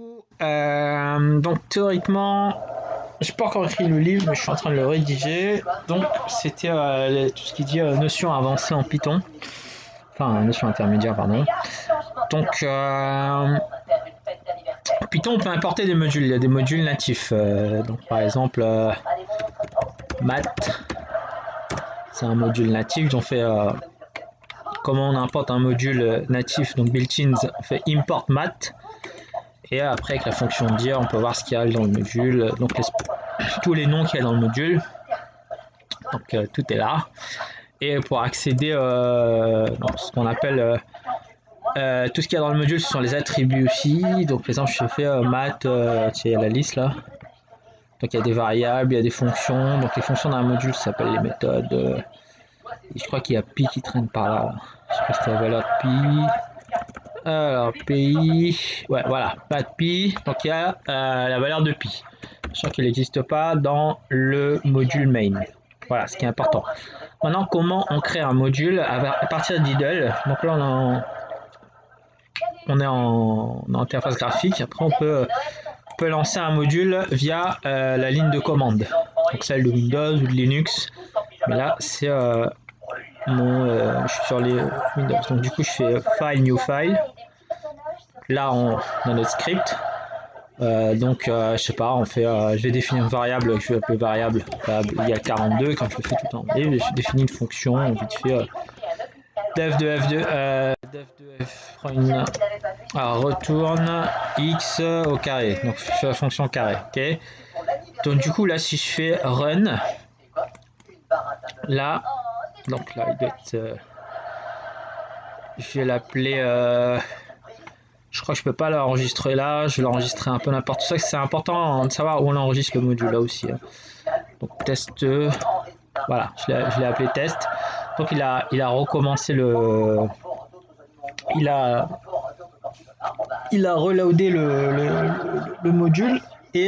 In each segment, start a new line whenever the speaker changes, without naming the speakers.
coup, donc théoriquement, j'ai pas encore écrit le livre, mais je suis en train de le rédiger. Donc c'était tout ce qui dit notion avancée en Python, enfin notion intermédiaire, pardon. Donc Python, on peut importer des modules. Il y a des modules natifs. Donc par exemple, math, c'est un module natif. Ils ont fait comment on importe un module natif, donc built-in, on fait import math. Et après, avec la fonction dir, on peut voir ce qu'il y a dans le module. Donc tous les noms qu'il y a dans le module. Donc tout est là. Et pour accéder donc, ce qu'on appelle tout ce qu'il y a dans le module, ce sont les attributs aussi. Donc par exemple, je fais math, il y a la liste là. Donc il y a des variables, il y a des fonctions. Donc les fonctions d'un module, ça s'appelle les méthodes. Et je crois qu'il y a pi qui traîne par là. Je sais pas si c'est la valeur de pi. Alors pi, ouais voilà, pas de pi. Donc il y a la valeur de pi. Je crois qu'il n'existe pas dans le module main. Voilà, ce qui est important. Maintenant, comment on crée un module à partir d'idle. Donc là, on est en interface graphique. Après, on peut lancer un module via la ligne de commande. Donc celle de Windows ou de Linux. Mais là, c'est je suis sur les Windows. Donc du coup, je fais File, New File. Là, on a notre script. Je sais pas, on fait, je vais définir une variable, je vais appeler variable égale 42, comme je le fais tout le temps. Et je définis une fonction, vite fait, def de f2, def de f alors, retourne x au carré, donc je fais la fonction carré, ok. Donc du coup là, si je fais run, là, donc là, il doit être, je vais l'appeler. Je crois que je peux pas l'enregistrer là, je vais l'enregistrer un peu n'importe quoi. C'est important de savoir où on enregistre le module là aussi. Donc test, voilà, je l'ai appelé test. Donc il a recommencé il a reloadé le module. Et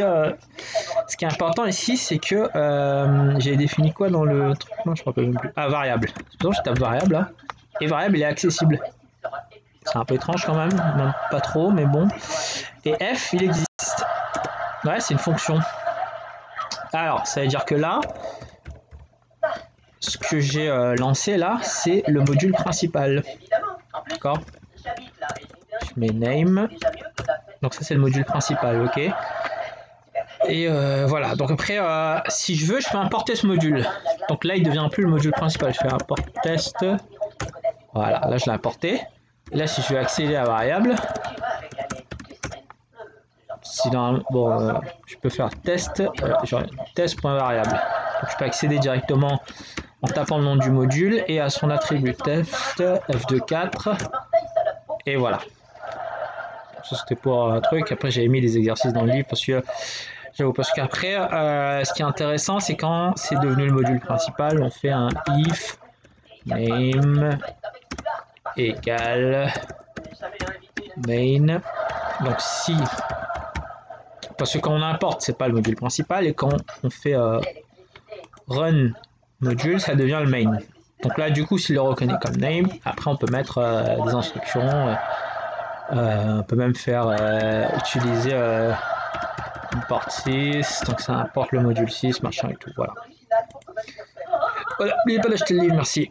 ce qui est important ici, c'est que j'ai défini quoi dans le truc? Non, je ne me rappelle même plus. Ah, variable. Je tape variable là. Et variable, il est accessible. C'est un peu étrange quand même, pas trop, mais bon. Et f, il existe. Ouais, c'est une fonction. Alors, ça veut dire que là, ce que j'ai lancé là, c'est le module principal. D'accord? Je mets name. Donc ça, c'est le module principal, ok? Et voilà, donc après, si je veux, je peux importer ce module. Donc là, il ne devient plus le module principal. Je fais import test. Voilà, là, je l'ai importé. Et là, si je veux accéder à la variable, je peux faire test, test.variable. Donc je peux accéder directement en tapant le nom du module et à son attribut test f24. Et voilà. Ça, c'était pour un truc. Après, j'avais mis des exercices dans le livre parce qu'après, ce qui est intéressant, c'est quand c'est devenu le module principal, on fait un if name égale main. Donc si, parce que quand on importe, c'est pas le module principal, et quand on fait run module, ça devient le main. Donc là, du coup, s'il le reconnaît comme name, après on peut mettre des instructions. On peut même faire utiliser import 6, donc ça importe le module 6, machin et tout, voilà. Voilà, n'oubliez pas d'acheter le livre, merci.